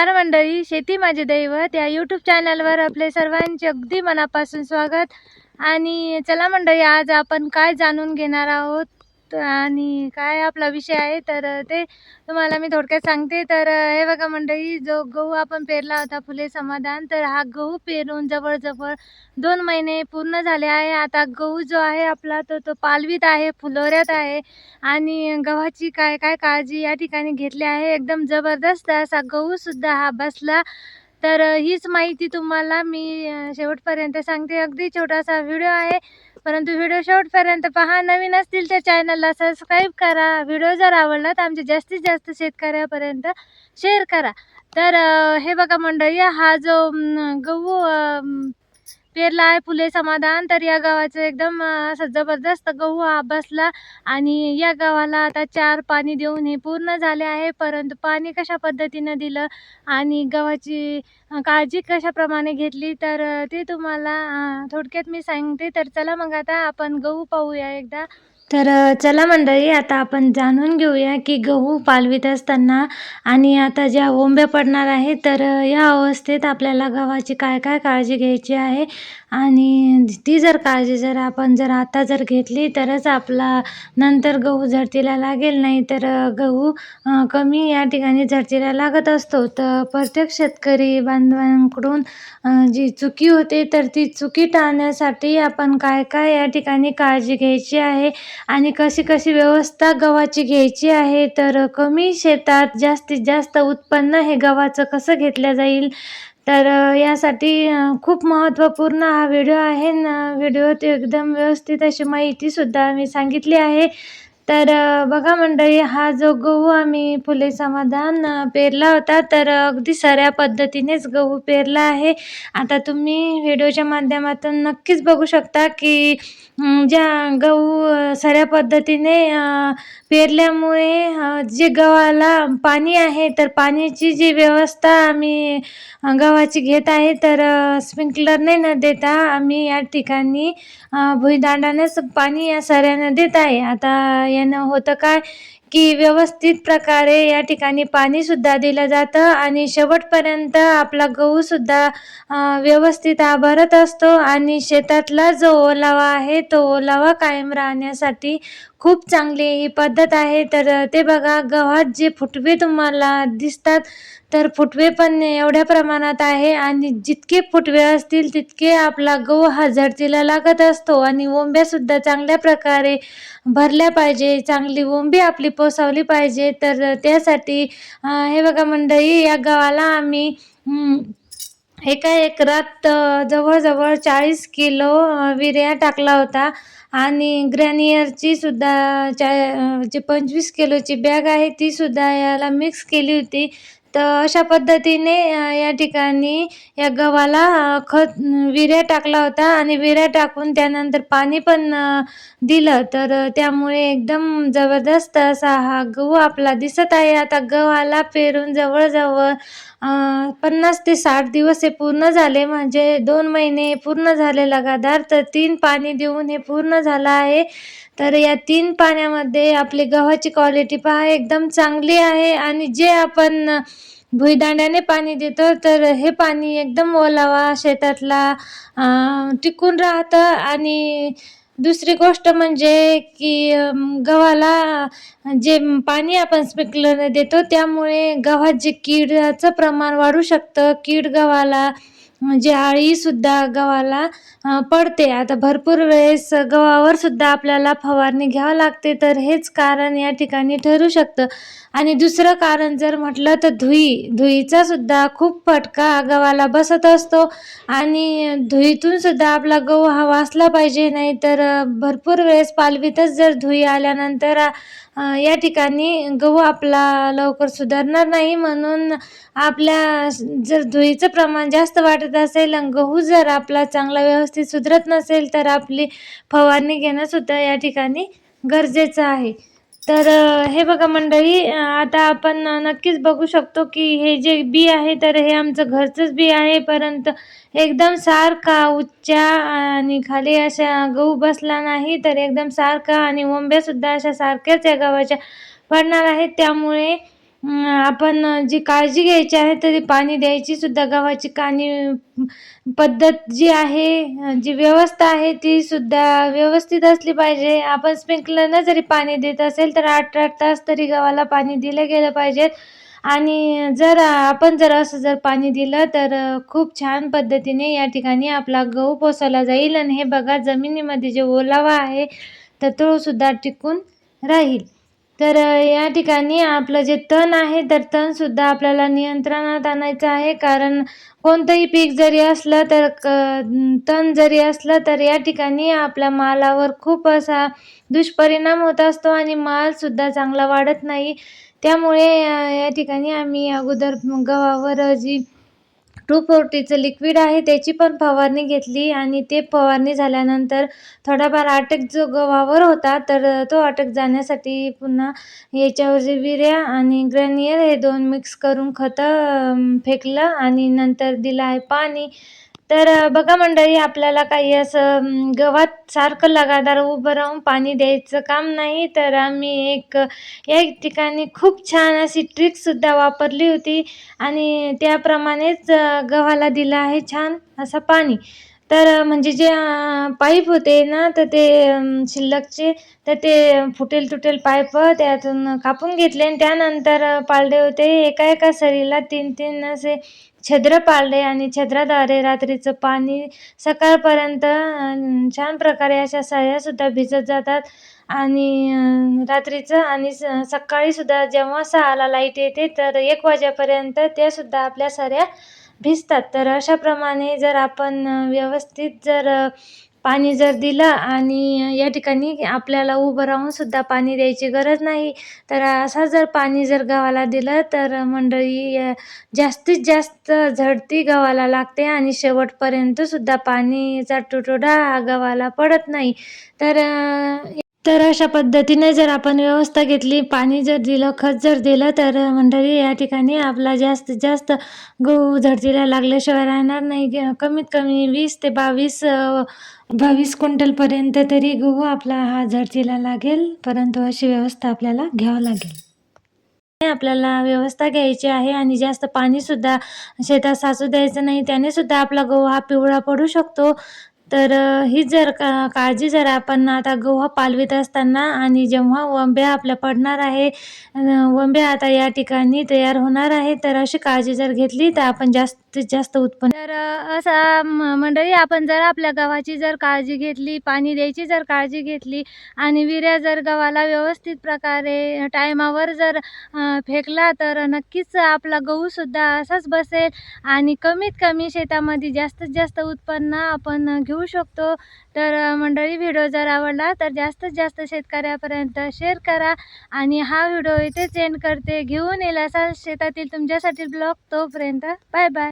नमस्कार मंडळी, शेती माझे दैवत या यूट्यूब चॅनलवर आपले सर्वांचे अगदी मनापासून स्वागत. आणि चला मंडळी, आज आपण काय जाणून घेणार आहोत आणि काय आपला विषय आहे तर ते तुम्हाला मी थोडक्यात सांगते. तर हे बघा मंडळी, जो गहू आपण पेरला होता फुले समाधान, तर हा गहू पेरून जवळजवळ 2 महिने पूर्ण झाले आहे. आता गहू जो आहे आपला तो पालवीत आहे, फुलोऱ्यात आहे. आणि गव्हाची काय काय काळजी या ठिकाणी घेतली आहे. एकदम जबरदस्त असा गहू सुद्धा हा बसला. तर हीच माहिती तुम्हाला मी शेवटपर्यंत सांगते. अगदी छोटासा व्हिडिओ आहे, परंतु व्हिडिओ शेवटपर्यंत पहा. नवीन असतील तर चॅनलला सबस्क्राईब करा. व्हिडिओ जर आवडला तर आमच्या जास्तीत जास्त शेतकऱ्यापर्यंत शेअर करा. तर हे बघा मंडळी, हा जो गहू पेरला आहे फुले समाधान, तर या गव्हाचं एकदम असं जबरदस्त गहू हा बसला. आणि या गव्हाला आता 4 पाणी देऊन हे पूर्ण झाले आहे. परंतु पाणी कशा पद्धतीनं दिलं आणि गव्हाची काळजी कशाप्रमाणे घेतली तर ते तुम्हाला थोडक्यात मी सांगते. तर चला मग आता आपण गहू पाहूया एकदा. तर चला मंडळी, आता आपण जाणून घेऊया की गहू पालवीत असताना आणि आता ज्या ओंब्या पडणार आहेत, तर या अवस्थेत आपल्याला गव्हाची काय काय काळजी घ्यायची आहे. आणि ती काळजी आपण आता घेतली तरच आपला नंतर गहू झडतीला लागेल, नाही तर गहू कमी या ठिकाणी झडतीला लागत असतो. तर प्रत्येक शेतकरी बांधवांकडून जी चुकी होते, तर ती चुकी टाळण्यासाठी आपण काय काय या ठिकाणी काळजी घ्यायची आहे आणि कशी कशी व्यवस्था गव्हाची घ्यायची आहे. तर कमी शेतात जास्तीत जास्त उत्पन्न हे गव्हाचं कसं घेतलं जाईल, तर यासाठी खूप महत्त्वपूर्ण हा व्हिडिओ आहे. व्हिडिओत एकदम व्यवस्थित अशी माहितीसुद्धा मी सांगितली आहे. तर बघा मंडळी, हा जो गहू आम्ही फुले समाधान पेरला होता, तर अगदी साऱ्या पद्धतीनेच गहू पेरला आहे. आता तुम्ही व्हिडिओच्या माध्यमातून नक्कीच बघू शकता की ज्या गहू साऱ्या पद्धतीने पेरल्यामुळे जे गव्हाला पाणी आहे, तर पाण्याची जी व्यवस्था आम्ही गव्हाची घेत आहे, तर स्प्रिंकलरने न देता आम्ही या ठिकाणी भुईदांडानेच पाणी या साऱ्यानं देत आहे. आता यानं होतं काय की व्यवस्थित प्रकारे या ठिकाणी पाणीसुद्धा दिलं जातं आणि शेवटपर्यंत आपला गहूसुद्धा व्यवस्थित भरत असतो. आणि शेतातला जो ओलावा आहे, तो ओलावा कायम राहण्यासाठी खूप चांगली ही पद्धत आहे. तर ते बघा, गव्हात जे फुटवे तुम्हाला दिसतात, तर फुटवे पण एवढ्या प्रमाणात आहे आणि जितके फुटवे असतील तितके आपला गहू हा झडतीला लागत असतो. आणि ओंब्यासुद्धा चांगल्या प्रकारे भरल्या पाहिजे, चांगली ओंबी आपली पोसावली पाहिजे. तर त्यासाठी हे बघा मंडळी, या गव्हाला आम्ही एका एकरात जवळजवळ 40 किलो युरिया टाकला होता. आणि ग्रॅनियरची सुद्धा जी 25 किलोची बॅग आहे, ती सुद्धा याला मिक्स केली होती. तर अशा पद्धतीने या ठिकाणी या गव्हाला खत युरिया टाकला होता आणि युरिया टाकून त्यानंतर पाणी पण दिलं. तर त्यामुळे एकदम जबरदस्त असा हा गहू आपला दिसत आहे. आता गव्हाला पेरून जवळजवळ 50 ते 60 दिवस हे पूर्ण झाले, म्हणजे 2 महिने पूर्ण झाले लगातार. तर 3 पाणी देऊन हे पूर्ण झालं आहे. तर या 3 पाण्यामध्ये आपली गव्हाची क्वालिटी पहा, एकदम चांगली आहे. आणि जे आपण भुईदांड्याने पाणी देतो, तर हे पाणी एकदम ओलावा शेतातला टिकून राहतं. आणि दुसरी गोष्ट म्हणजे की गव्हाला जे पाणी आपण स्प्रिंकलरने देतो, त्यामुळे गव्हात जे किडाचं प्रमाण वाढू शकतं. कीड गव्हाला म्हणजे अळीसुद्धा गव्हाला पडते. आता भरपूर वेळेस गव्हावर सुद्धा आपल्याला फवारणी घ्यावी लागते, तर हेच कारण या ठिकाणी ठरू शकतं. आणि दुसरं कारण जर म्हटलं तर धुईचा सुद्धा खूप फटका गव्हाला बसत असतो. आणि धुईतून सुद्धा आपला गहू हा वाचला पाहिजे, नाही तर भरपूर वेळेस पालवीतच जर धुई आल्यानंतर या ठिकाणी गहू आपला लवकर सुधारणार नाही. म्हणून आपल्या जर धुईचं प्रमाण जास्त वाटत असेल आणि गहू जर आपला चांगला व्यवस्थित सुधरत नसेल, तर आपली फवारणी घेणं सुद्धा या ठिकाणी गरजेचं आहे. तर हे बघा मंडळी, आता आपण नक्कीच बघू शकतो की हे जे बी आहे, तर हे आमचं घरचंच बी आहे. परंतु एकदम सारखा उच्चा आणि खाली अशा गहू बसला नाही, तर एकदम सारखा आणि ओंब्यासुद्धा अशा सारख्याच या गव्हाच्या पडणार आहेत. त्यामुळे आपण जी काळजी घ्यायची आहे तर पाणी द्यायची सुद्धा गव्हाची पद्धत जी आहे, जी व्यवस्था आहे ती सुद्धा व्यवस्थित असली पाहिजे. आपण स्प्रिंकलरनं जरी पाणी देत असेल तर 8-8 तास तरी गव्हाला पाणी दिलं गेलं पाहिजे. आणि आपण असं पाणी दिलं तर खूप छान पद्धतीने या ठिकाणी आपला गहू पोसवला जाईल. आणि हे बघा, जमिनीमध्ये जे ओलावा आहे तर तो सुद्धा टिकून राहील. तर या ठिकाणी आपलं जे तण आहे तर तणसुद्धा आपल्याला नियंत्रणात आणायचं आहे. कारण कोणतंही पीक जरी असलं तर तण जरी असलं तर या ठिकाणी आपल्या मालावर खूप असा दुष्परिणाम होत असतो आणि मालसुद्धा चांगला वाढत नाही. त्यामुळे या ठिकाणी आम्ही अगोदर गव्हावर जी 2,4-Tचं लिक्विड आहे त्याची पण फवारणी घेतली. आणि ते फवारणी झाल्यानंतर थोडाफार अटक जो गव्हावर होता तर तो अटक जाण्यासाठी पुन्हा याच्यावर जे युरिया आणि ग्रॅन्युअर हे 2 मिक्स करून खतं फेकलं आणि नंतर दिलं आहे पाणी. तर बघा मंडळी, आपल्याला काही असं गव्हात सारखं लगातार उभं राहून पाणी द्यायचं काम नाही. तर आम्ही या ठिकाणी खूप छान अशी ट्रिकसुद्धा वापरली होती आणि त्याप्रमाणेच गव्हाला दिलं आहे छान असं पाणी. तर म्हणजे जे पाईप होते ना तर ते शिल्लकचे, तर ते फुटेल-तुटेल पाईप त्यातून कापून घेतले आणि त्यानंतर पाळले होते. एका एका सरीला 3-3 असे छिद्र पाडले आणि छिद्राद्वारे रात्रीचं पाणी सकाळपर्यंत छान प्रकारे अशा सळ्यासुद्धा भिजत जातात. आणि रात्रीचं आणि सकाळीसुद्धा जेव्हा 6ला लाईट येते तर 1 वाजेपर्यंत त्यासुद्धा आपल्या सऱ्या भिजतात. तर अशाप्रमाणे जर आपण व्यवस्थित पाणी दिलं आणि या ठिकाणी आपल्याला उभं राहूनसुद्धा पाणी द्यायची गरज नाही. तर पाणी गव्हाला दिलं तर मंडळी जास्तीत जास्त झडती गव्हाला लागते आणि शेवटपर्यंतसुद्धा पाणीचा तुटवडा गव्हाला पडत नाही. तर अशा पद्धतीने आपण व्यवस्था घेतली, पाणी दिलं, खत दिलं तर मंडळी या ठिकाणी आपला जास्तीत जास्त गहू झडतीला लागल्याशिवाय राहणार नाही. कमीत कमी 20 ते 22 क्विंटलपर्यंत तरी गहू आपला हा झडतीला लागेल. परंतु अशी व्यवस्था आपल्याला घ्यावं लागेल. आपल्याला व्यवस्था घ्यायची आहे आणि जास्त पाणीसुद्धा शेतात साचू द्यायचं नाही. त्याने सुद्धा आपला गहू हा पिवळा पडू शकतो. तर ही काळजी आपण आता गहू पालवीत असताना आणि जेव्हा वंब्या आपल्या पडणार आहे, वंब्या आता या ठिकाणी तयार होणार आहे, तर अशी काळजी घेतली तर आपण जास्तीत जास्त उत्पन्न. तर मंडळी, आपण आपल्या गव्हाची काळजी घेतली, पाणी द्यायची काळजी घेतली आणि युरिया गव्हाला व्यवस्थित प्रकारे टायमावर फेकला तर नक्कीच आपला गहूसुद्धा असाच बसेल आणि कमीत कमी शेतामध्ये जास्तीत जास्त उत्पन्न आपण घेऊ शकतो. तर मंडळी, व्हिडिओ आवडला तर जास्तीत जास्त शेतकऱ्यापर्यंत शेअर करा आणि हा व्हिडिओ इथेच एंड करते. घेऊन येईल असा शेतातील तुमच्यासाठी ब्लॉग. तोपर्यंत बाय बाय.